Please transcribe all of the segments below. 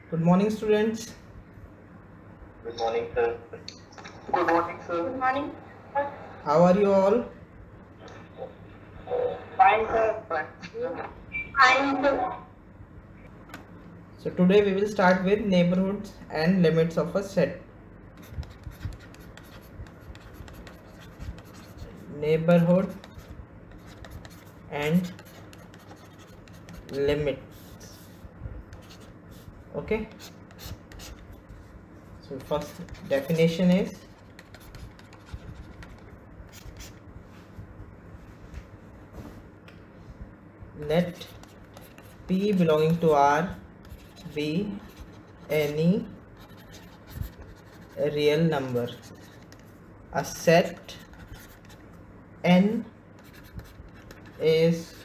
Good morning, students. Good morning, sir. Good morning, sir. Good morning. How are you all? Fine, sir. I'm good. So today we will start with neighborhoods and limits of a set. Neighborhood and limits. Okay. So first definition is let P belonging to R be any real number. A set N is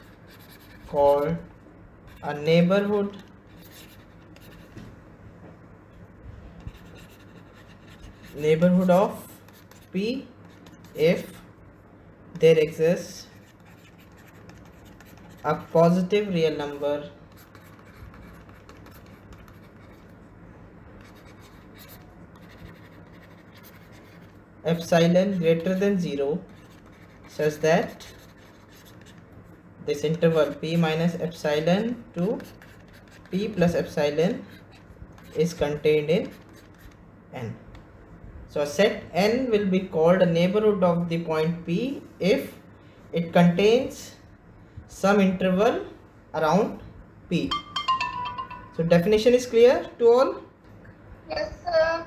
called a neighborhood of P if there exists a positive real number epsilon greater than 0 such that this interval P minus epsilon to P plus epsilon is contained in N. So a set N will be called a neighborhood of the point P if it contains some interval around P. So definition is clear to all? Yes, sir.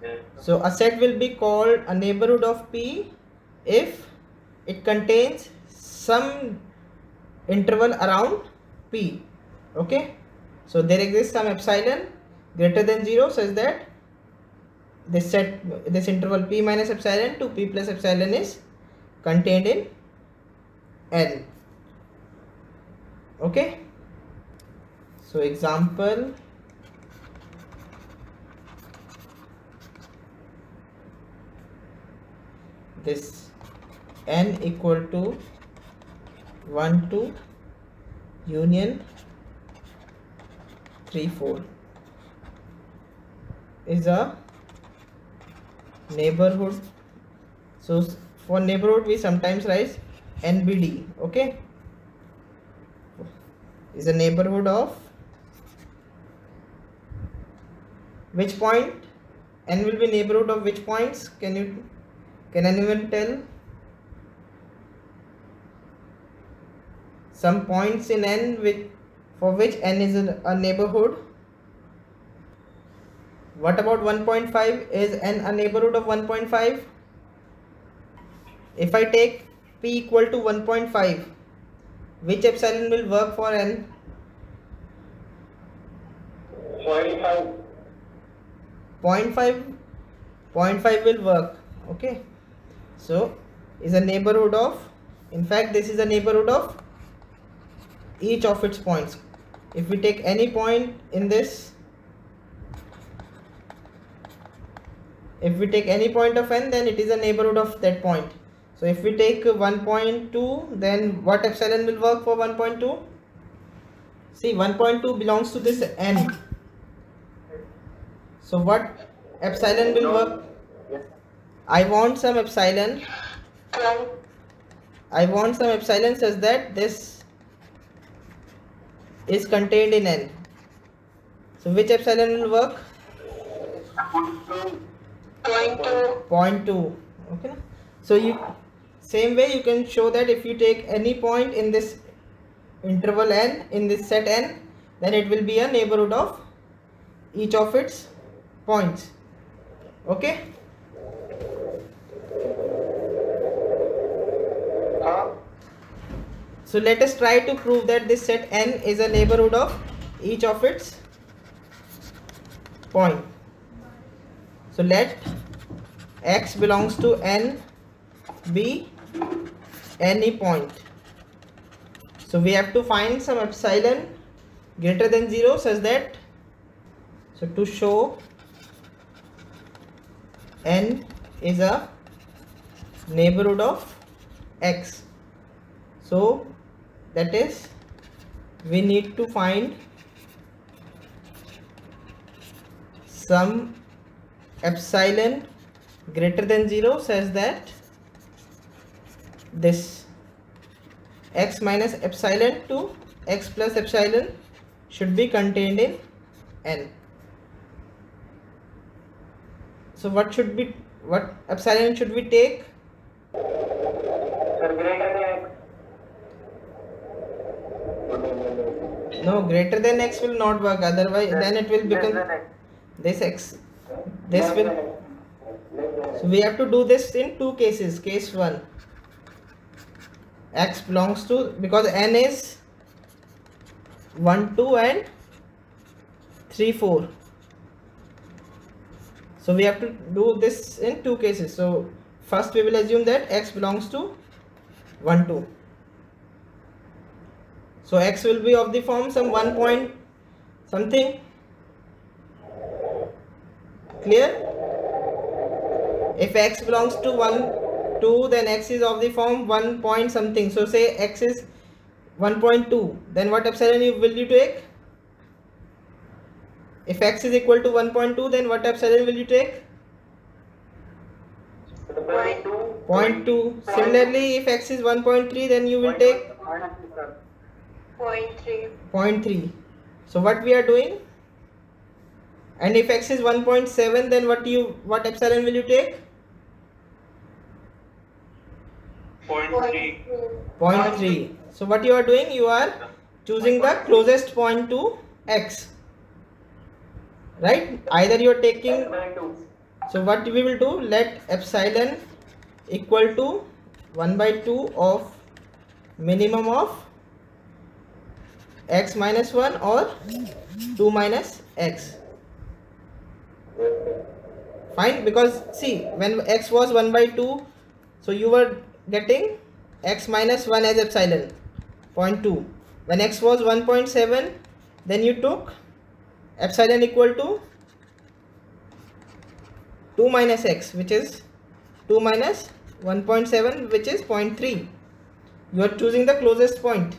Yes, So a set will be called a neighborhood of P if it contains some interval around P. Okay. So there exists some epsilon greater than 0 such that this interval P minus epsilon to P plus epsilon is contained in N. Okay. So example, this N equal to 1 to union 3 4 is a neighborhood. So for neighborhood we sometimes write NBD. Okay, is a neighborhood of which point? N will be neighborhood of which points? Can anyone tell? Some points in N for which N is a neighborhood. What about 1.5? Is N a neighborhood of 1.5? If I take P equal to 1.5, which epsilon will work for N? 0.5. 0.5 will work. Okay, so is a neighborhood of, in fact this is a neighborhood of each of its points. If we take any point in this, if we take any point of N, then it is a neighborhood of that point. So if we take 1.2, then what epsilon will work for 1.2? See, 1.2 belongs to this N. So what epsilon will work? I want some epsilon. I want some epsilon such that this is contained in N. So which epsilon will work? 0.2. Okay. So same way you can show that if you take any point in this interval N, in this set N, then it will be a neighborhood of each of its points. Okay. So let us try to prove that this set N is a neighborhood of each of its point. So let X belongs to N be any point. So we have to find some epsilon greater than 0 such that, so to show N is a neighborhood of X, so that is we need to find some epsilon greater than 0 says that this x minus epsilon to x plus epsilon should be contained in n. So what epsilon should we take? Sir, greater than x. No, greater than x will not work, otherwise then it will become Less than x. this x, this will. So we have to do this in two cases. Case 1, x belongs to, because n is 1 2 and 3 4, so we have to do this in two cases. So first we will assume that x belongs to 1 2. So x will be of the form some 1 point something. Clear? If x belongs to 1 2, then x is of the form 1 point something. So say x is 1.2, then what epsilon will you take? If x is equal to 1.2, then what epsilon will you take? 0.2. Similarly, if x is 1.3, then you will take 0.3. So what we are doing? And if x is 1.7, then what epsilon will you take? 0.3. So what you are doing? You are choosing the closest point to x, right? Either you are taking. So what we will do? Let epsilon equal to 1/2 of minimum of x minus 1 or 2 minus x. Fine, because see, when x was 1/2, so you were getting x minus 1 as epsilon 0.2. When x was 1.7, then you took epsilon equal to 2 minus x, which is 2 minus 1.7, which is 0.3. You are choosing the closest point.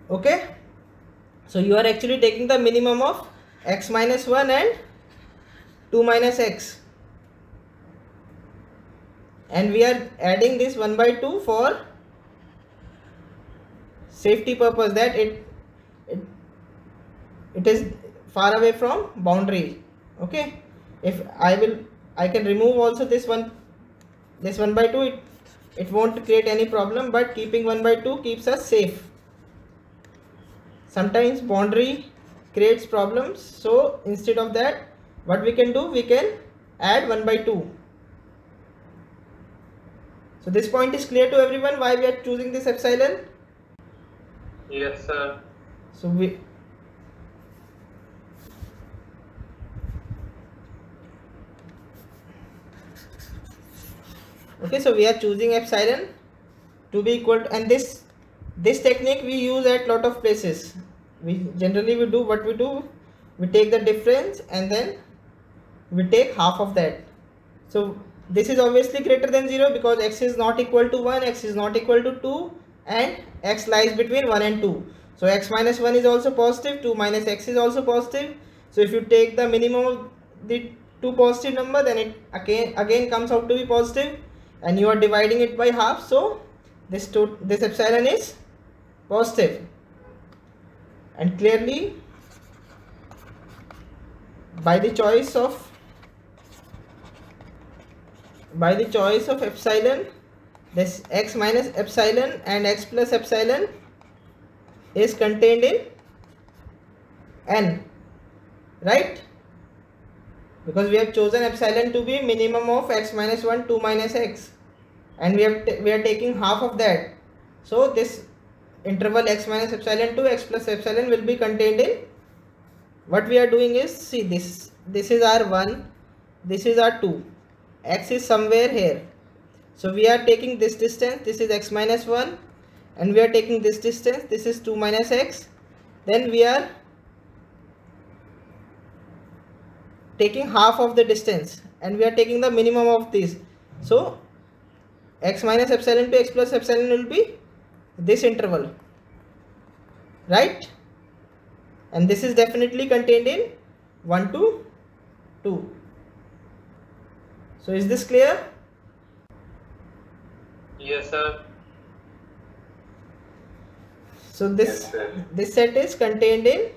Okay, so you are actually taking the minimum of x minus 1 and 2 minus x, and we are adding this 1/2 for safety purpose, that it is far away from boundary. Okay, if I can remove also this 1/2, it won't create any problem, but keeping 1/2 keeps us safe. Sometimes boundary creates problems, so instead of that, what we can do, we can add 1/2. So this point is clear to everyone why we are choosing this epsilon? Yes, sir. So we are choosing epsilon to be equal to, and this technique we use at lot of places. We generally we take the difference and then we take half of that. So this is obviously greater than 0 because x is not equal to 1, x is not equal to 2, and x lies between 1 and 2. So x minus 1 is also positive, 2 minus x is also positive. So if you take the minimum of the two positive number, then it again comes out to be positive, and you are dividing it by half. So this epsilon is positive, and clearly by the choice of epsilon, this x minus epsilon and x plus epsilon is contained in n, right? Because we have chosen epsilon to be minimum of x minus 1, 2 minus x, and we are taking half of that. So this interval x minus epsilon to x plus epsilon will be contained in. What we are doing is, see, this is r1, this is r2, x is somewhere here. So we are taking this distance, this is x minus 1, and we are taking this distance, this is 2 minus x. Then we are taking half of the distance, and we are taking the minimum of this. So x minus epsilon to x plus epsilon will be this interval, right? and this is definitely contained in 1 to 2. So is this clear? Yes, sir. So this set is contained in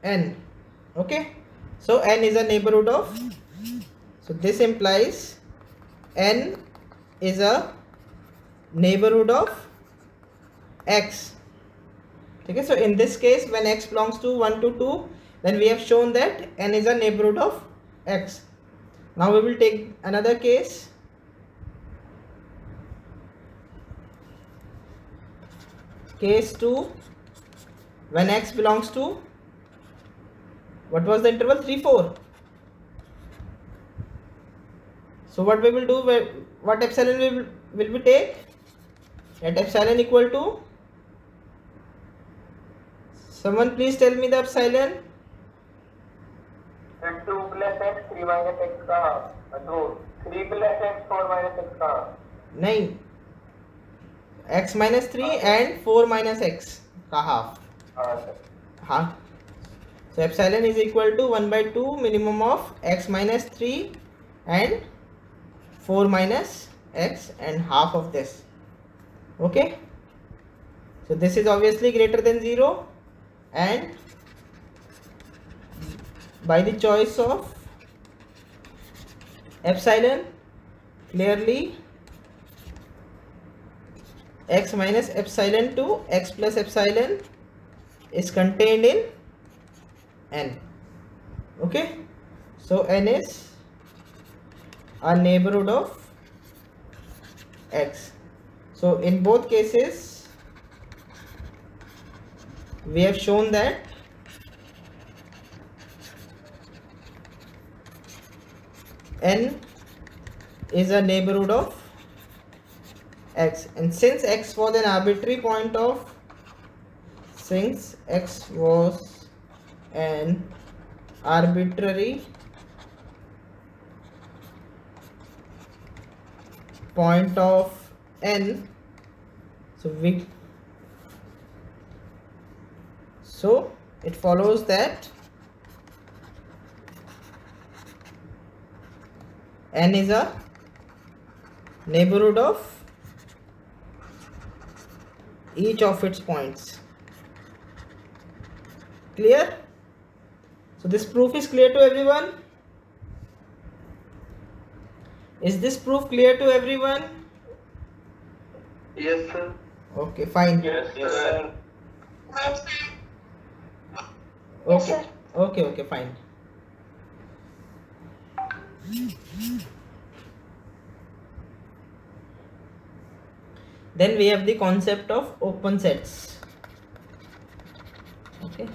N. Okay, so N is a neighborhood of, so this implies N is a neighborhood of X. Okay, so in this case, when X belongs to 1 to 2, then we have shown that N is a neighborhood of X. Now we will take another case. Case 2, when X belongs to, what was the interval? 3, 4. So what we will do, what epsilon will we take? At epsilon equal to, someone please tell me the epsilon. 2 plus x 3 minus x का तो 3 plus x 4 minus x का नहीं, x minus 3 and 4 minus x का half. हाँ, so epsilon is equal to 1 by 2 minimum of x minus 3 and 4 minus x and half of this. Okay, so this is obviously greater than 0, and by the choice of epsilon, clearly x minus epsilon to x plus epsilon is contained in N. Okay, so N is a neighborhood of X. So in both cases we have shown that N is a neighborhood of X, and since X was an arbitrary point of, since X was an arbitrary point of N, so it follows that N is a neighborhood of each of its points. Clear? So this proof is clear to everyone? Is this proof clear to everyone? Yes, sir. Okay, fine. Yes, sir. Yes, Okay, sir. okay, fine. Then we have the concept of open sets. Okay.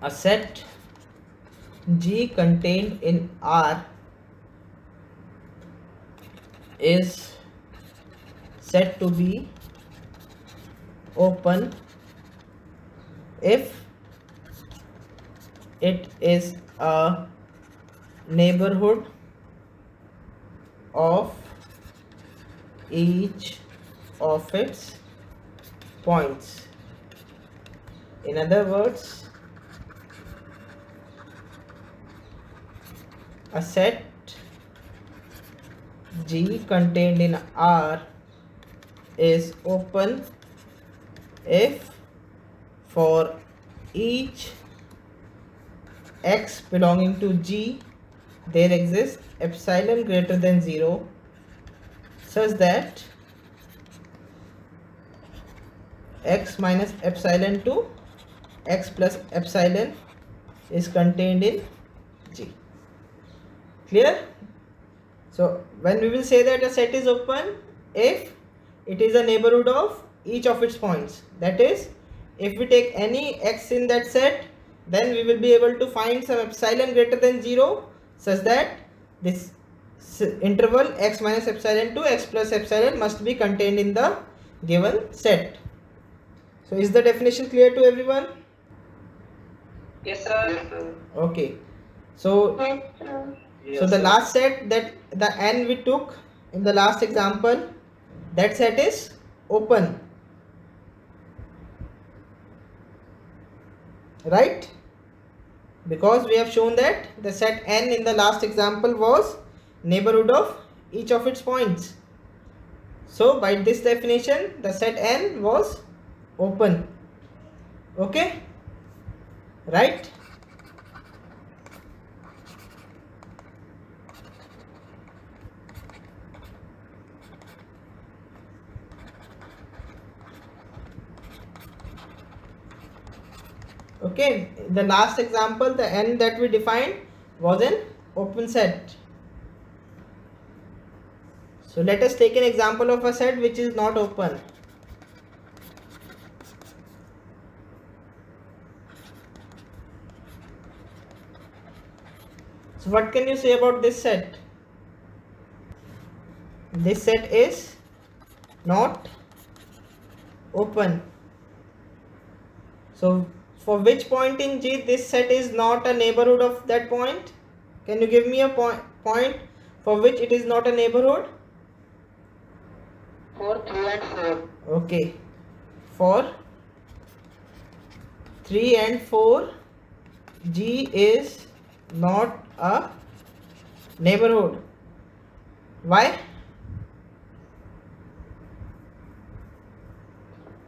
A set G contained in R is said to be open if it is a neighborhood of each of its points. In other words, a set G contained in R is open if for each x belonging to G there exists epsilon greater than 0 such that x minus epsilon to x plus epsilon is contained in G. Clear? So when we will say that a set is open if it is a neighborhood of each of its points, that is, if we take any x in that set, then we will be able to find some epsilon greater than 0 such that this interval x minus epsilon to x plus epsilon must be contained in the given set. So is the definition clear to everyone? Yes, sir. Yes, sir. Okay. So Yes, sir. so the last set, that the n we took in the last example, that set is open, right? Because we have shown that the set n in the last example was neighborhood of each of its points. So by this definition the set n was open. Okay, right? Okay, the last example, the n that we defined was an open set. So let us take an example of a set which is not open. So what can you say about this set? This set is not open. So for which point in G this set is not a neighborhood of that point? Can you give me a point for which it is not a neighborhood? For 3 and 4. Okay, for 3 and 4 G is not a neighborhood. Why?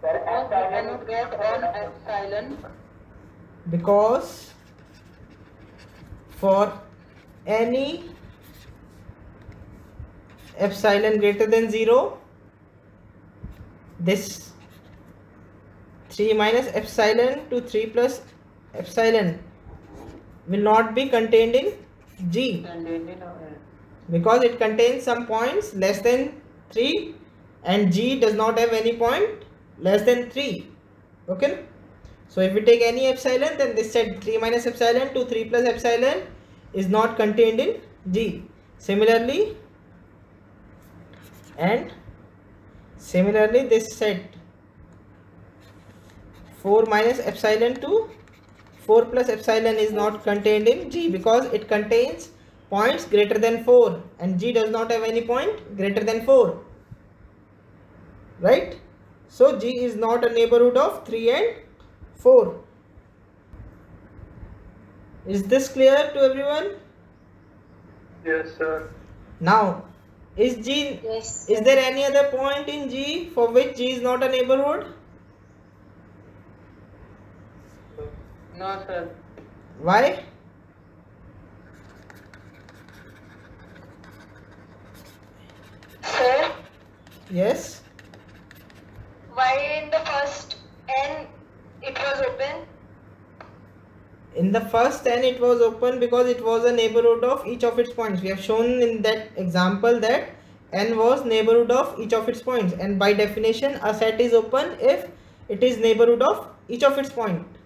Cannot get on epsilon. Because for any epsilon greater than 0, this 3 minus epsilon to 3 plus epsilon will not be contained in G, because it contains some points less than 3 and G does not have any point less than 3. Okay, so if we take any epsilon, then this set 3 minus epsilon to 3 plus epsilon is not contained in G. Similarly this set 4 minus epsilon to 4 plus epsilon is not contained in G, because it contains points greater than 4 and G does not have any point greater than 4, right? So G is not a neighborhood of 3 and 4. Is this clear to everyone? Yes, sir. Now, is there any other point in G for which G is not a neighborhood? No, sir. Why? Sir, Yes. why in the first n it was open? In the first n it was open because it was a neighborhood of each of its points. We have shown in that example that n was neighborhood of each of its points, and by definition a set is open if it is neighborhood of each of its points.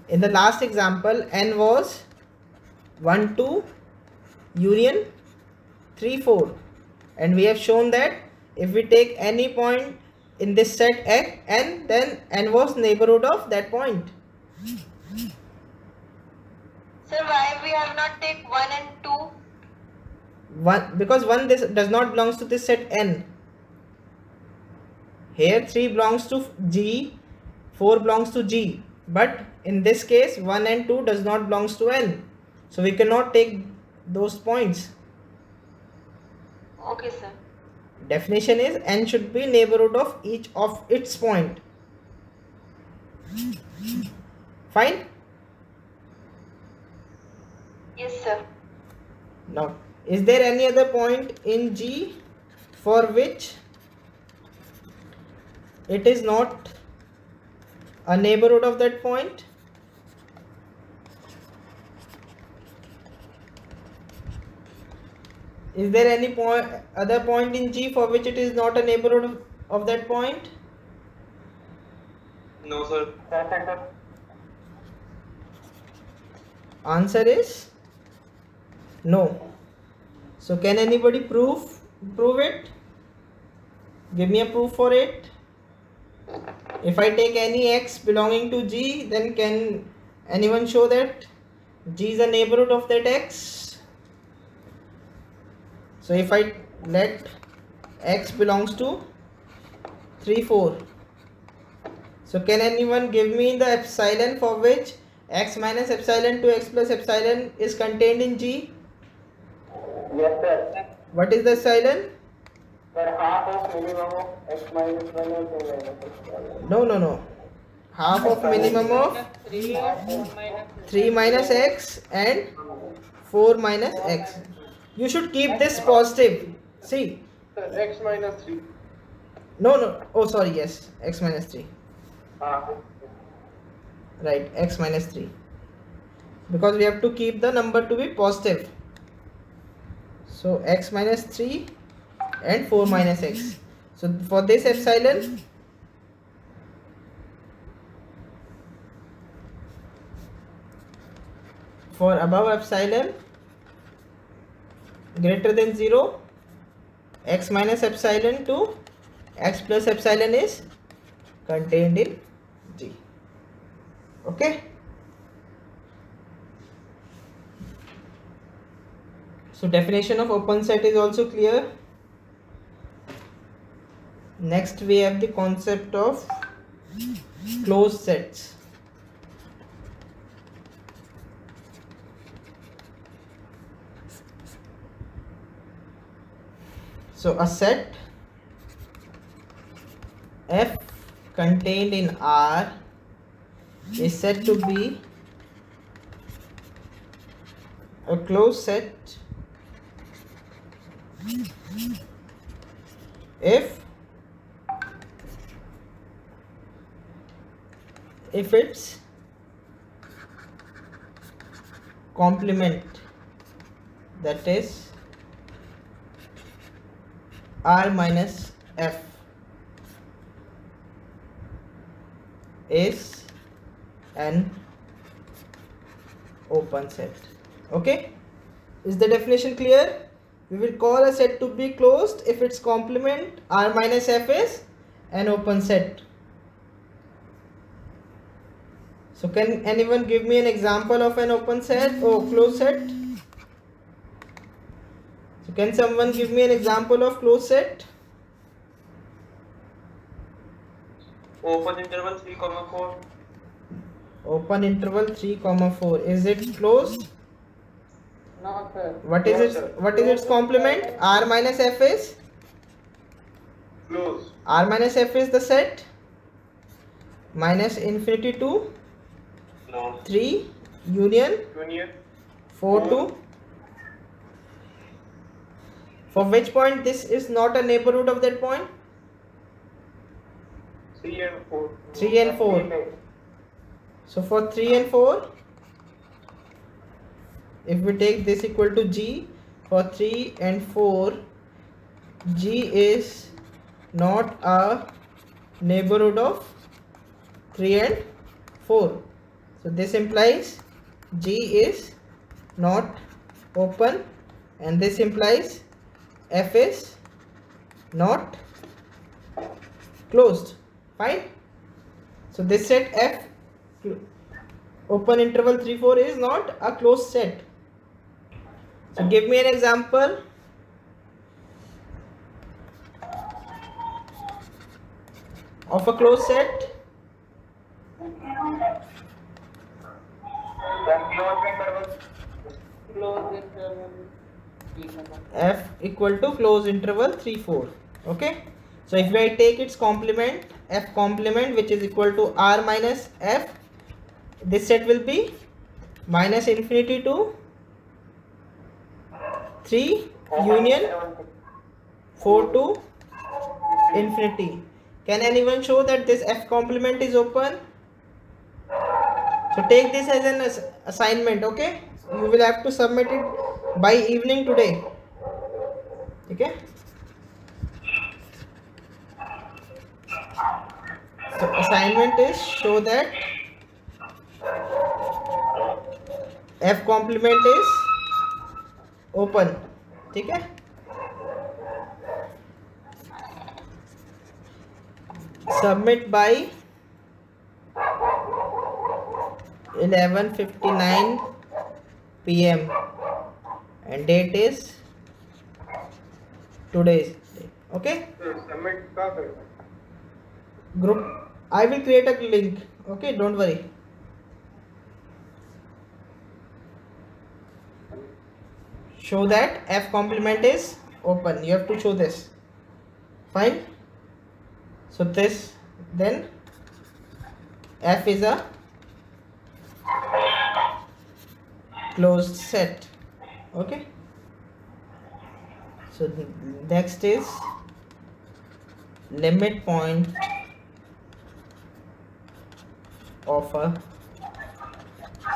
In the last example, n was 1 2 union 3 4, and we have shown that if we take any point in this set n, then n was neighborhood of that point. Sir, why we have not take 1 and 2? Because 1 this does not belongs to this set n. Here 3 belongs to G, 4 belongs to G, but in this case 1 and 2 does not belongs to n, so we cannot take those points. Okay, sir. Definition is n should be neighborhood of each of its point. Fine. Yes, sir. Now, is there any other point in G for which it is not a neighborhood of that point? Is there any other point in G for which it is not a neighborhood of that point? No, sir. That's it, sir. Answer is no. So can anybody prove it? Give me a proof for it. If I take any x belonging to G, then can anyone show that G is a neighborhood of that x? So if I let x belongs to 3, 4. So can anyone give me the epsilon for which x minus epsilon to x plus epsilon is contained in G? Yes, sir. What is the epsilon? Sir, half of minimum of x minus 1 and 2 minus x. No. Half of minimum of 3 minus x and 4 minus x. You should keep this positive. See. Sir, x minus 3. No. Oh, sorry. Yes. X minus 3. Right. X minus 3. Because we have to keep the number to be positive. So x minus 3 and 4 minus x. So for this epsilon, for above epsilon greater than 0, x minus epsilon to x plus epsilon is contained in G. Okay. So definition of open set is also clear. Next we have the concept of closed sets. So a set F contained in R is said to be a closed set if its complement, that is R minus F, is an open set. Okay, is the definition clear? We will call a set to be closed if its complement R minus F is an open set. So can anyone give me an example of an open set or closed set? So can someone give me an example of closed set? Open interval 3, 4. Open interval 3, 4. Is it closed? No, sir. What is its complement? R minus F is? Close. R minus F is the set minus infinity to No. 3 union Union. 4 to. For which point this is not a neighborhood of that point? 3 and 4. 3 and 4. So for 3 and 4, if we take this equal to G, for 3 and 4, G is not a neighborhood of 3 and 4. So this implies G is not open, and this implies F is not closed. Fine. So this set F open interval 3, 4 is not a closed set. So give me an example. Of a closed set. F equal to closed interval 3, 4. Okay. So if I take its complement, F complement, which is equal to R minus F, this set will be minus infinity to 3 union 4 to infinity. Can anyone show that this F complement is open? So take this as an assignment. Okay, you will have to submit it by evening today. Okay. So assignment is show that F complement is open. ठीक है? Submit by 11:59 PM and date is today's date. Okay, Submit का करना? group, I will create a link. Okay, don't worry. Show that f complement is open. You have to show this. Fine. So this, then f is a closed set. Okay, so next is limit point of a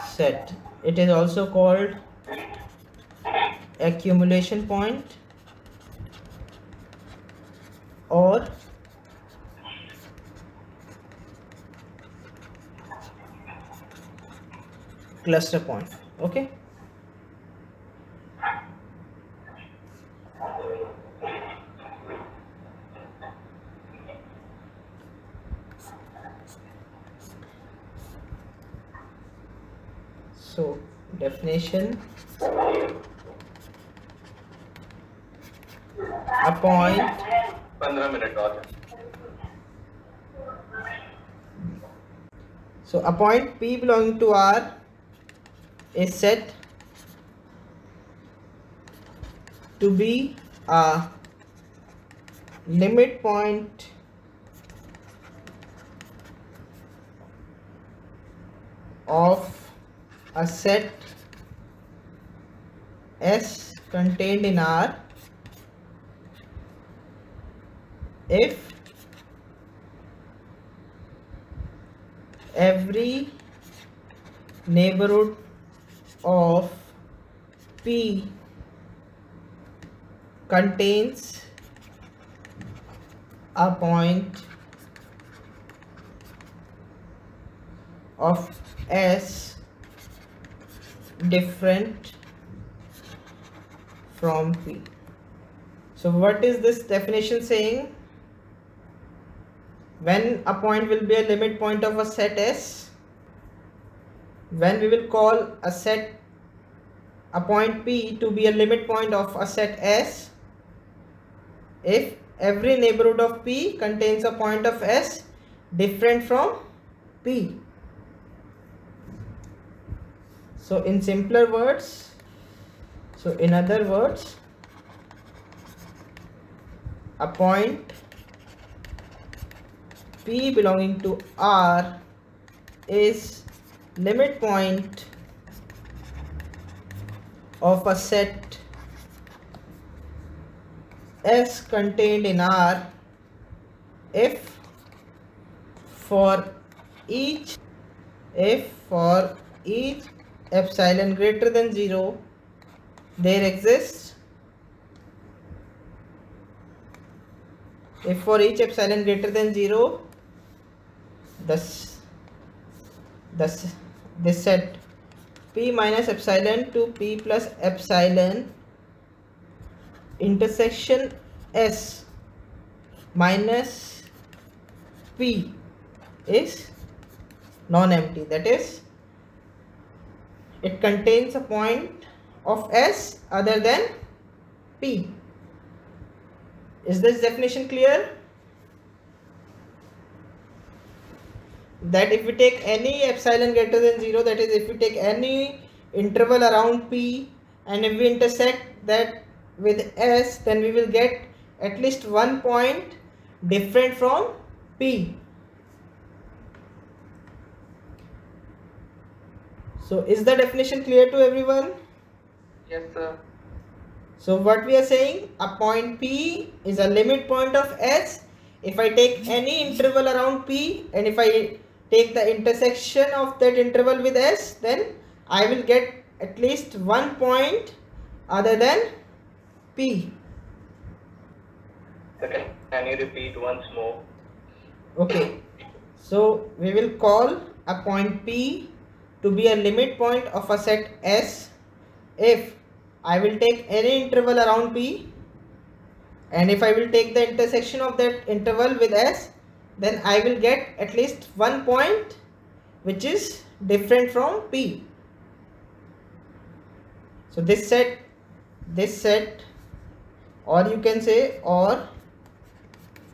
set. It is also called accumulation point or cluster point. Okay, so definition: a point 15 minute और. So a point P belonging to R is said to be a limit point of a set S contained in R if every neighborhood of P contains a point of S different from P. So what is this definition saying? When a point will be a limit point of a set S, when we will call a point P to be a limit point of a set S, if every neighborhood of P contains a point of S different from P. So in simpler words, so in other words, a point P belonging to R is limit point of a set S contained in R if for each epsilon greater than 0 there exists, if for each epsilon greater than 0 this set P minus epsilon to P plus epsilon intersection S minus P is non-empty, that is it contains a point of S other than P. Is this definition clear? That if we take any epsilon greater than 0, that is if we take any interval around P and if we intersect that with S, then we will get at least one point different from P. So is the definition clear to everyone? Yes, sir. So what we are saying, a point P is a limit point of S if I take any interval around P and if I take the intersection of that interval with S, then I will get at least one point other than P. Okay. Can you repeat once more? Okay, so we will call a point P to be a limit point of a set S if I will take any interval around P and if I will take the intersection of that interval with S, then I will get at least one point which is different from P. So this set or you can say or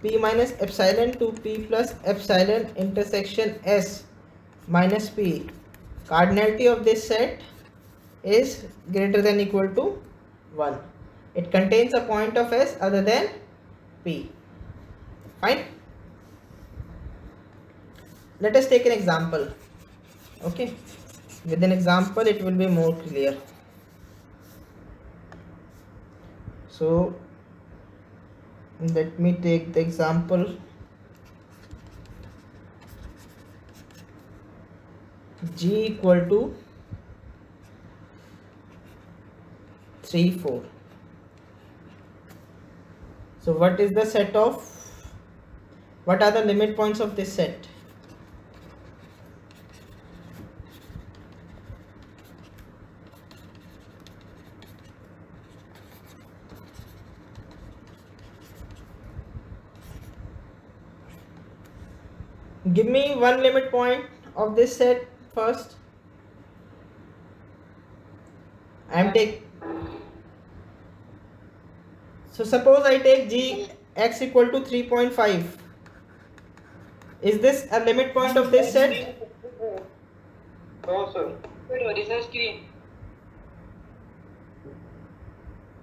p minus epsilon to p plus epsilon intersection s minus p, cardinality of this set is greater than equal to 1. It contains a point of s other than p. Fine. Let us take an example. Okay, with an example it will be more clear. So let me take the example. G equal to 3, 4. So what is the set of, what are the limit points of this set? Give me one limit point of this set first. So suppose I take g x equal to 3.5. Is this a limit point of this set? No, sir.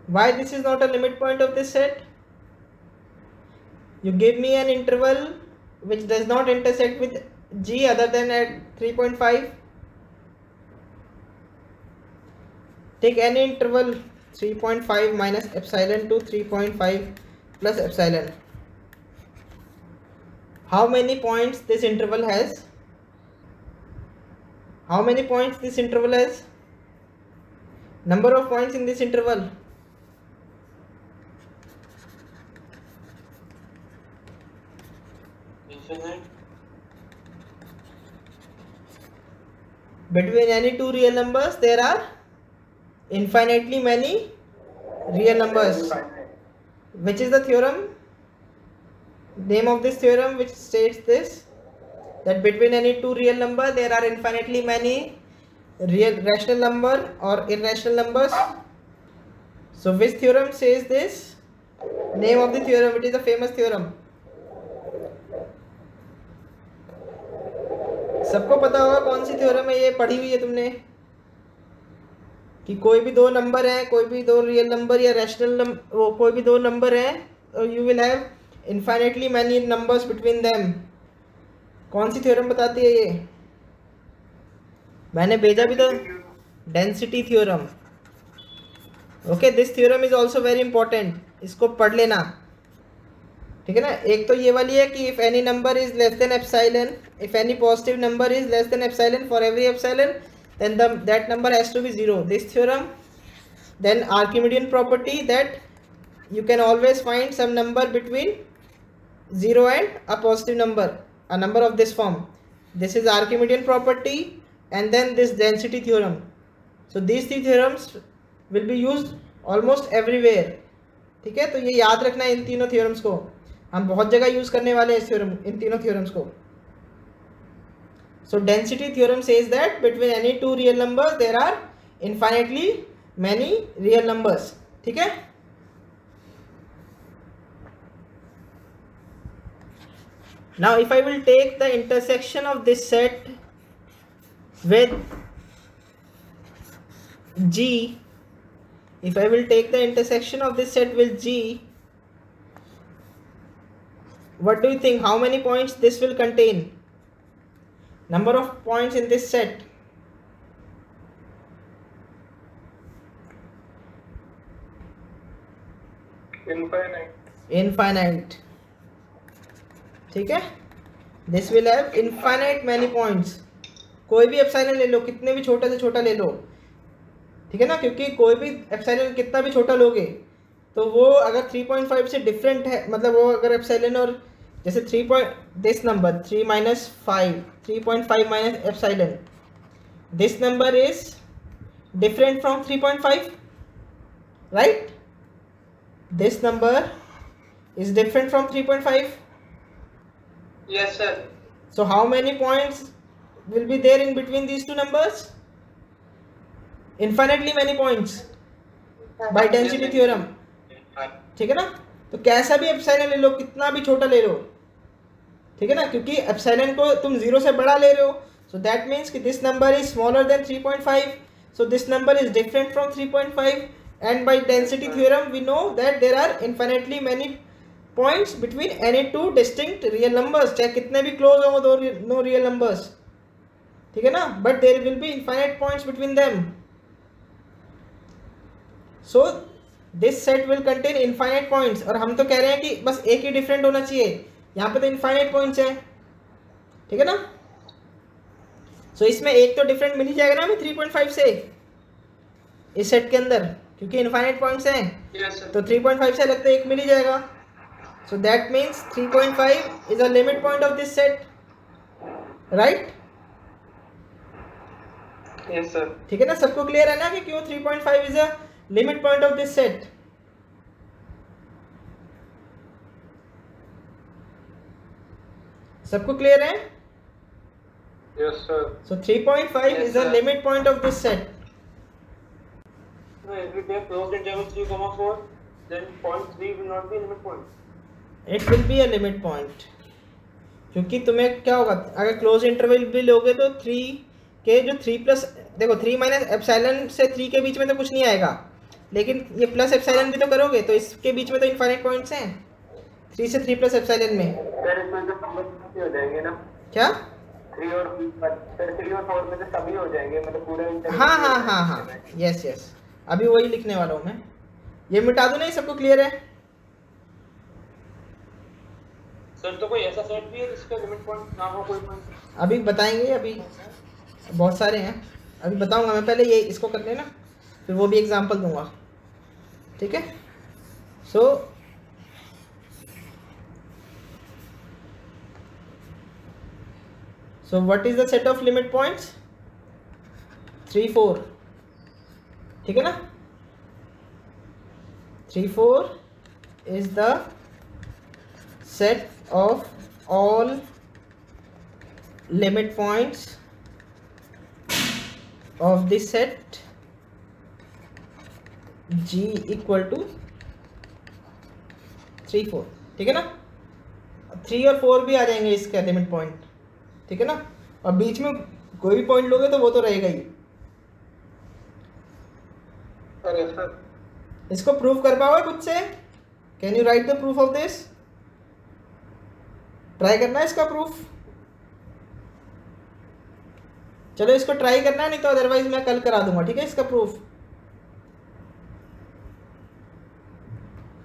Why this is not a limit point of this set? You give me an interval which does not intersect with g other than at 3.5. Take any interval 3.5 minus epsilon to 3.5 plus epsilon. How many points this interval has? How many points this interval has? Number of points in this interval. Infinite. Between any two real numbers there are infinitely many real numbers. Which is the theorem? Name of this theorem which states this, that between any two real number there are infinitely many real rational number or irrational numbers. So which theorem says this? Name of the theorem, it is a famous theorem. सबको पता होगा कौन सी theorem है, ये पढ़ी हुई है तुमने, कि कोई भी दो नंबर है, कोई भी दो रियल नंबर या रैशनल नंबर, वो कोई भी दो नंबर है, you will have infinitely many numbers between them. कौन सी थ्योरम बताती है ये? मैंने भेजा भी तो, density theorem. Okay, this theorem is also very important, इसको पढ़ लेना. ठीक है ना. एक तो ये वाली है कि if any number is less than epsilon, if any positive number is less than epsilon for every epsilon, then that number has to be 0. This theorem. Then Archimedean property, that you can always find some number between 0 and a positive number, a number of this form. This is Archimedean property, and then this density theorem. So these three theorems will be used almost everywhere. ठीक है, तो ये याद रखना इन तीनों theorems को, हम बहुत जगह यूज करने वाले हैं इस theorem, इन तीनों theorems को. So density theorem says that between any two real numbers there are infinitely many real numbers. ठीक है. Now if I will take the intersection of this set with G, if I will take the intersection of this set with G, what do you think? How many points this will contain? Number of points in this set. Infinite. ठीक है. This will have infinite many points. कोई भी epsilon ले लो, कितने भी छोटा से छोटा ले लो, ठीक है ना, क्योंकि कोई भी एप्सिलॉन कितना भी छोटा लोगे तो वो अगर 3.5 से डिफरेंट है, मतलब वो अगर एप्सिलॉन और जैसे 3 this number 3 minus 5, 3.5 minus epsilon, this number is different from 3.5, right? This number is different from 3.5. Yes, sir. So how many points will be there in between these two numbers? Infinitely many points by density theorem. ठीक है ना। तो कैसा भी epsilon ले लो, कितना भी छोटा ले लो, ठीक है ना, क्योंकि एप्सिलॉन को तुम 0 से बड़ा ले रहे हो, सो दैट मीन्स कि this number is smaller than 3.5, so this number is different from 3.5, and by density theorem we know that there are infinitely many points between any two distinct real numbers, चाहे कितने भी close हो दो no real numbers, ठीक है ना, but there will be infinite points between them, so this set will contain infinite points। और हम तो कह रहे हैं कि बस एक ही डिफरेंट होना चाहिए, यहाँ पे तो इनफाइनाइट पॉइंट्स हैं, ठीक है ना। सो इसमें एक तो डिफरेंट मिल ही जाएगा ना हमें 3.5 से इस सेट के अंदर, क्योंकि इनफाइनाइट पॉइंट्स हैं। Yes, sir. तो 3.5 से लगता है एक मिल ही जाएगा, so that means 3.5 is a limit point of this set, right. Yes, sir. ठीक है ना, सबको क्लियर है ना कि क्यों 3.5 is a limit point of this set. सबको क्लियर है। Yes, sir. So 3.5 Yes, is a sir. limit point of this set. No, if we take closed interval 3, 4, then point 3 will not be a limit point. It will be a limit point. क्योंकि तुम्हें क्या होगा, अगर close interval भी लोगे तो 3 के जो 3 प्लस, देखो 3 माइनस एप्सिलॉन से 3 के बीच में तो कुछ नहीं आएगा, लेकिन ये प्लस एप्सिलॉन भी तो करोगे तो इसके बीच में तो इनफाइनाइट पॉइंट्स हैं 3 से 3 प्लस एप्सिलॉन में। Sir, इसमें तो सभी हो जाएंगे ना? क्या? 3 और 4 में तो सभी हो जाएंगे, मतलब पूरा interval हाँ हो हाँ जाएगा। हाँ हाँ, यस यस, अभी वही लिखने वाला हूँ मैं। ये मिटा दूँ नहीं, सबको क्लियर है? सर तो कोई ऐसा सेट भी है जिसका लिमिट पॉइंट ना हो कोई पॉइंट? अभी बताएंगे, अभी बहुत सारे हैं, अभी बताऊंगा मैं, पहले ये इसको कर लेना फिर वो भी एग्जांपल दूंगा, ठीक है। So what is the set of limit points? 3, 4, ठीक है ना। 3, 4 is the set of all limit points of this set G equal to 3, 4, ठीक है ना। 3 और 4 भी आ जाएंगे इसका लिमिट पॉइंट, ठीक है ना। और बीच में कोई भी पॉइंट लोगे तो वो तो रहेगा ही। अरे सर, इसको प्रूव कर पाओगे खुद से? Can you right the proof of this? Try करना है इसका प्रूफ? चलो इसको ट्राई करना है, नहीं तो अदरवाइज मैं कल करा दूंगा, ठीक है, इसका प्रूफ,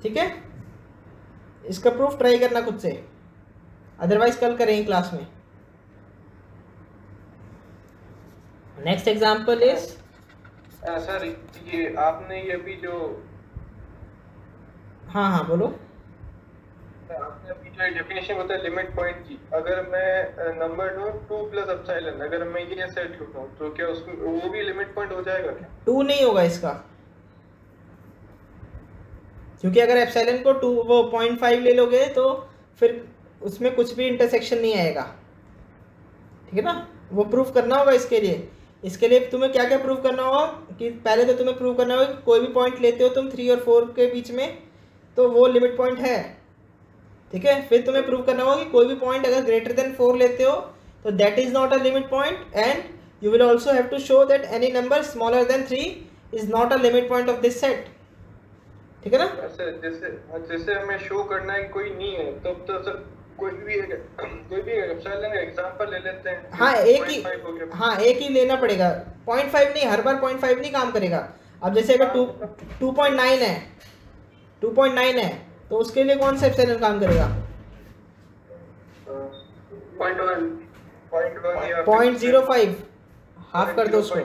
ठीक है। इसका प्रूफ ट्राई करना खुद से, अदरवाइज कल करेंगे क्लास में। नेक्स्ट एग्जांपल इज, सर ये आपने ये भी जो हाँ हाँ बोलो। आपने अभी जो डेफिनेशन होता है लिमिट पॉइंट की, अगर मैं नंबर लूं 2 प्लस एप्सिलॉन, अगर मैं ये सेट लूं तो क्या उसमें वो भी लिमिट पॉइंट हो जाएगा क्या? 2 नहीं होगा इसका, क्योंकि अगर एप्सिलॉन को 2 वो 0.5 ले लोगे तो फिर उसमें कुछ भी इंटरसेक्शन नहीं आएगा, ठीक है ना। वो प्रूफ करना होगा इसके लिए। इसके लिए तुम्हें क्या क्या प्रूफ करना होगा कि पहले तो तुम्हें प्रूव करना होगा कि कोई भी पॉइंट लेते हो तुम 3 और 4 के बीच में तो वो लिमिट पॉइंट है, ठीक है। फिर तुम्हें प्रूव करना होगा कि कोई भी पॉइंट अगर ग्रेटर देन 4 लेते हो तो that is not a limit point, and you will also have to show that any number smaller than 3 is not a limit point of this set, ठीक है ना। जैसे हमें शो करना है कोई नहीं है, तब तो सर कोई भी एप्सिलॉन का एग्जांपल ले लेते हैं। हाँ एक ही लेना पड़ेगा, 0.5 नहीं, हर बार 0.5 नहीं काम करेगा। अब जैसे अगर 2.9 है, 2.9 है तो उसके लिए कौन सा एप्सिलॉन काम करेगा? 0.05, हाफ कर दो उसको,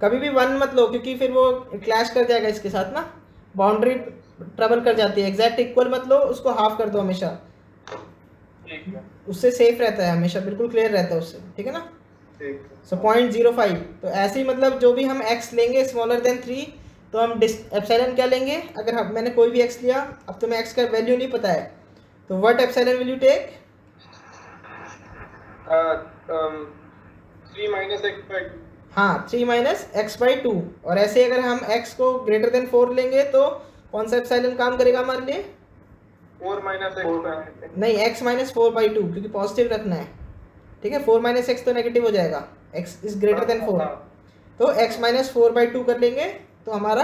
कभी भी 1 मत लो क्योंकि फिर वो क्लैश कर जाएगा इसके साथ ना, बाउंड्री ट्रबल कर जाती है। एग्जैक्ट इक्वल मत लो, उसको हाफ कर दो हमेशा, उससे सेफ रहता है, हमेशा बिल्कुल क्लियर रहता है उससे, ठीक है ना। सो 0.05, तो ऐसे ही मतलब जो भी हम x लेंगे स्मॉलर देन 3 तो हम एप्सिलॉन क्या लेंगे? अगर मैंने कोई भी x लिया, अब तुम्हें x का वैल्यू नहीं पता है तो what epsilon will you take? 3 minus x by 2। हाँ 3 माइनस x बाई 2। और ऐसे अगर हम x को ग्रेटर देन 4 लेंगे तो कौन सा एप्सिलॉन काम करेगा हमारे लिए? 4 माइनस एक्स नहीं, x माइनस 4/2, क्योंकि पॉजिटिव रखना है, ठीक है। 4 माइनस एक्स तो नेगेटिव हो जाएगा, x इज ग्रेटर देन 4, तो x माइनस 4/2 कर लेंगे तो हमारा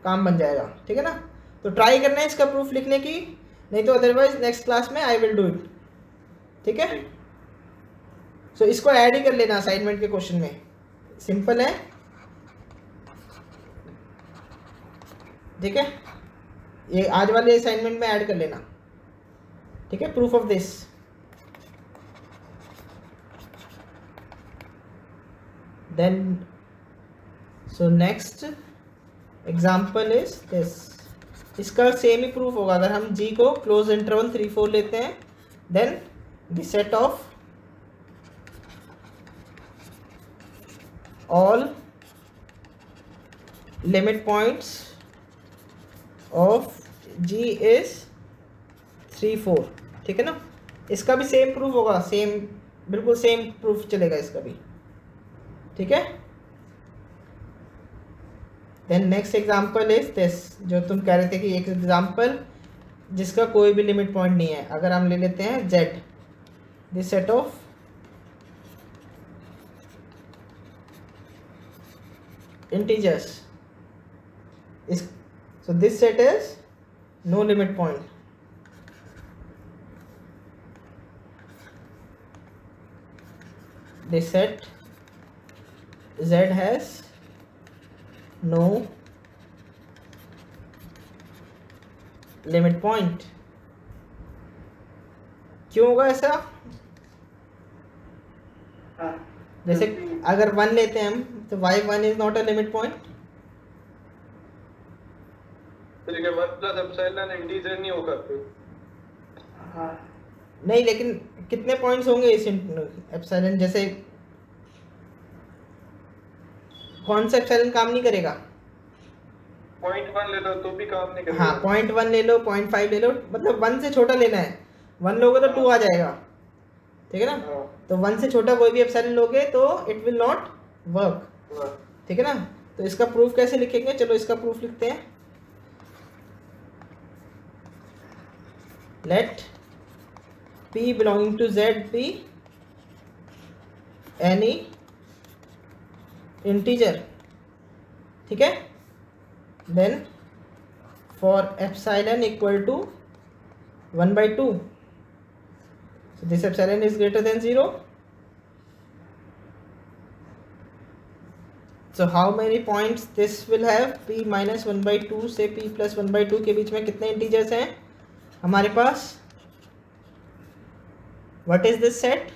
काम बन जाएगा, ठीक है ना। तो ट्राई करना है इसका प्रूफ लिखने की, नहीं तो अदरवाइज नेक्स्ट क्लास में आई विल डू इट, ठीक है। सो इसको ऐड ही कर लेना असाइनमेंट के क्वेश्चन में, सिंपल है, ठीक है। ये आज वाले असाइनमेंट में ऐड कर लेना, ठीक है, proof of this. Then so next example is this, इसका सेम ही प्रूफ होगा। अगर हम g को क्लोज इंटरवल 3, 4 लेते हैं, then the set of all limit points of g is 3, 4, ठीक है ना। इसका भी सेम प्रूफ होगा, सेम बिल्कुल सेम प्रूफ चलेगा इसका भी, ठीक है। Then next example is this, जो तुम कह रहे थे कि एक एग्जाम्पल जिसका कोई भी लिमिट पॉइंट नहीं है। अगर हम ले लेते हैं z, this set of integers is, so this set is no limit point. This set z has no limit point. क्यों होगा ऐसा? जैसे अगर 1 लेते हैं हम, तो y1 is not a limit point. ठीक है, 1 प्लस एप्सिलॉन इंटीजर नहीं होगा फिर। नहीं, लेकिन कितने पॉइंट्स होंगे इस एप्सिलॉन? जैसे कौन सा एप्सिलॉन काम नहीं करेगा? 0.1 ले लो तो भी काम नहीं करेगा। हाँ, 0.1 ले लो, 0.5 ले लो, मतलब 1 से छोटा लेना है। 1 लोगे तो 2 आ जाएगा, ठीक है ना। तो 1 से छोटा कोई भी एप्सिलॉन लोगे तो इट विल नॉट वर्क, ठीक है ना। तो इसका प्रूफ कैसे लिखेंगे? चलो इसका प्रूफ लिखते हैं। Let p belonging to z be any integer, ठीक है। Then for epsilon equal to 1/2, so this epsilon is greater than 0. So how many points this will have? p minus 1/2 से p plus 1/2 के बीच में कितने integers हैं हमारे पास? What is this set?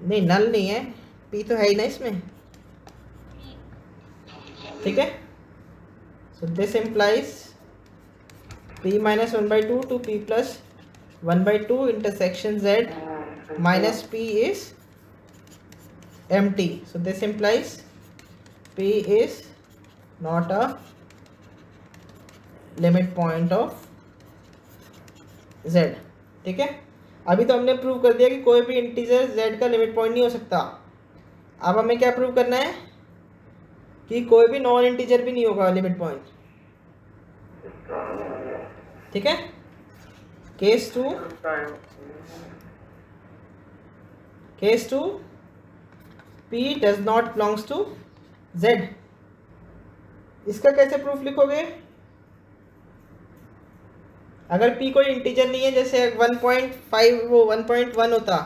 नहीं, नल नहीं है, p तो है ही ना इसमें, ठीक है। So this implies p minus 1/2 to p plus 1/2 intersection z minus p is empty. So this implies p is not a limit point of z, ठीक है। अभी तो हमने प्रूव कर दिया कि कोई भी इंटीजर z का लिमिट पॉइंट नहीं हो सकता। अब हमें क्या प्रूव करना है? कि कोई भी नॉन इंटीजर भी नहीं होगा लिमिट पॉइंट, ठीक है। Case two p does not belongs to z। इसका कैसे प्रूफ लिखोगे? अगर p कोई इंटीजर नहीं है, जैसे 1.5 वो 1.1 होता,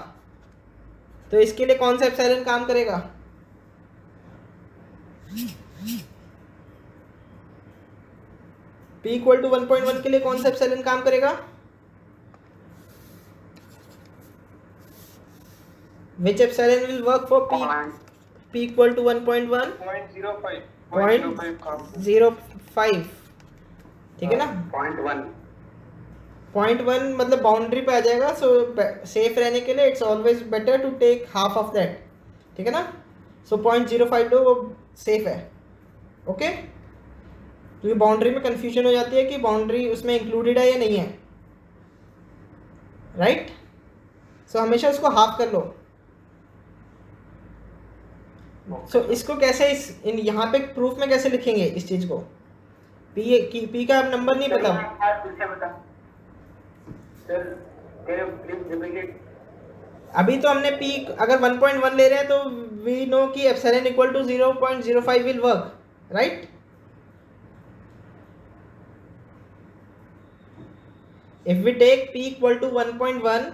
तो इसके लिए कौन सा एप्सिलॉन काम करेगा? p इक्वल टू 1.1 के लिए कौन सा एप्सिलॉन काम करेगा? Which epsilon will work for p equal to 1.1? 0.05, ठीक है ना। 0.1 मतलब बाउंड्री पे आ जाएगा, सो सेफ रहने के लिए it's always better to take half of that, ठीक है ना। सो 0.05 लो, वो सेफ है, ओके। क्योंकि बाउंड्री में कंफ्यूजन हो जाती है कि बाउंड्री उसमें इंक्लूडेड है या नहीं है, राइट। सो हमेशा उसको हाफ कर लो, सो इसको कैसे इन यहाँ पे प्रूफ में कैसे लिखेंगे इस चीज को? पी का नंबर नहीं पता। अभी तो हमने पी अगर 1.1 ले रहे हैं तो वी नो कि epsilon equal to 0.05 will work, right? If we take p equal to 1.1,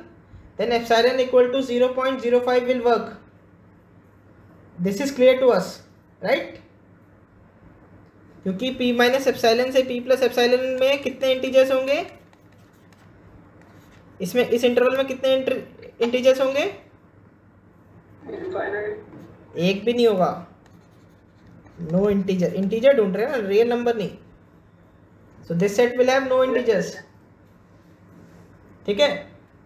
then epsilon equal to 0.05 will work. This is clear to us, right? क्योंकि p माइनस एप्सिलॉन से p प्लस एप्सिलॉन में कितने integers होंगे? इसमें इस interval में कितने integers होंगे? एक भी नहीं होगा। नो इंटीजर, इंटीजर ढूंढ रहे हैं ना, रियल नंबर नहीं। So this set will have no integers, ठीक है?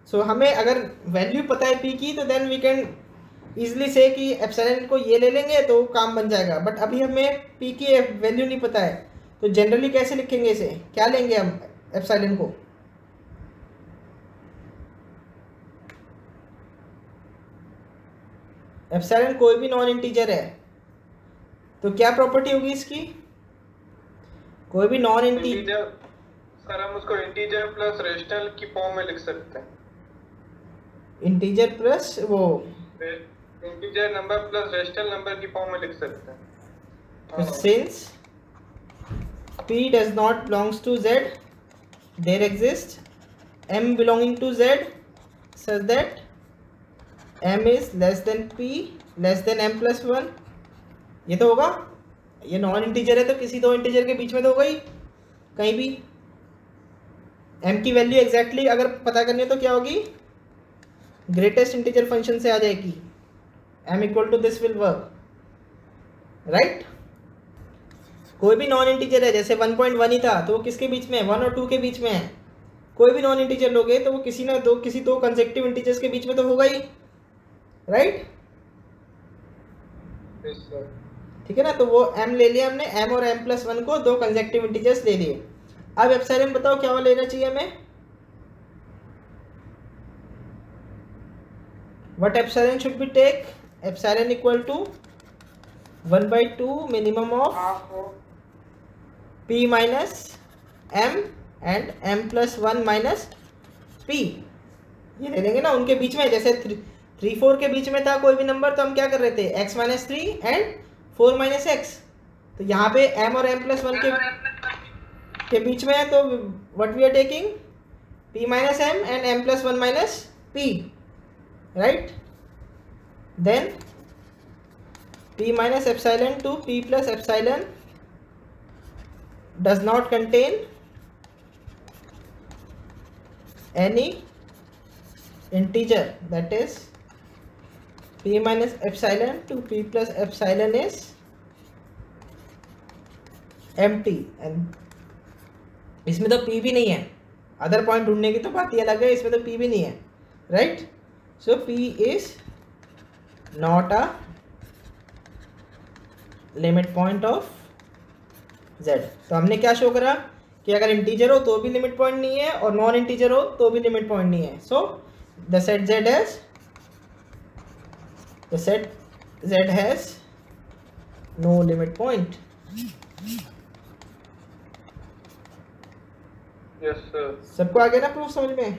सो हमें अगर वैल्यू पता है p की तो देन वी कैन इजिली से कि एप्सिलॉन को ये ले लेंगे तो काम बन जाएगा। बट अभी हमें p की वैल्यू नहीं पता है, तो जनरली कैसे लिखेंगे इसे? क्या लेंगे हम एप्सिलॉन को? एप्सिलॉन कोई भी नॉन इंटीजर है तो क्या प्रॉपर्टी होगी इसकी? कोई भी नॉन इंटीजर, सर हम उसको इंटीजर प्लस रेशनल की फॉर्म में लिख सकते हैं। इंटीजर प्लस वो integer number plus rational number की फॉर्म में लिख सकते हैं। Since p does not belongs to z, there exists m belonging to z such that m is less than p less than m plus 1। ये तो होगा, ये नॉन इंटीजर है तो किसी दो इंटीजर के बीच में तो होगा ही कहीं भी। m की वैल्यू एग्जैक्टली अगर पता करनी है तो क्या होगी? ग्रेटेस्ट इंटीजर फंक्शन से आ जाएगी, m equal to this will work, right? कोई भी नॉन इंटीजर है, जैसे 1.1 ही था तो वो किसके बीच में है? 1 और 2 के बीच में है। कोई भी नॉन इंटीजर लोगे तो वो किसी दो कंसेक्टिव इंटीजर्स के बीच में तो होगा ही, राइट? ठीक है ना? तो वो m ले लिया हमने, m और m प्लस 1 को दो कंसेक्टिव इंटीजर्स ले लिए। अब एप्सिलॉन बताओ क्या लेना चाहिए हमें? What epsilon should be take? Epsilon equal to 1/2 minimum of p minus m and m plus 1 minus p। ये ले लेंगे ना उनके बीच में, जैसे 3-4 के बीच में था कोई भी नंबर तो हम क्या कर रहे थे? x minus 3 and 4 minus x। तो यहाँ पे m और m प्लस 1 के बीच में है तो what we are taking? p minus m and m plus 1 minus p, right? Then p minus epsilon to p plus epsilon does not contain any integer, that is p minus epsilon to p plus epsilon is empty, and इसमें तो p भी नहीं है। Other point ढूंढने की तो बात ही अलग है, इसमें तो p भी नहीं है, right? So p is not a limit point of z। तो हमने क्या शो करा कि अगर इंटीजर हो तो भी लिमिट पॉइंट नहीं है और नॉन इंटीजर हो तो भी लिमिट पॉइंट नहीं है। So the set z has no limit point. Yes sir. सबको आ गया ना प्रूफ समझ में?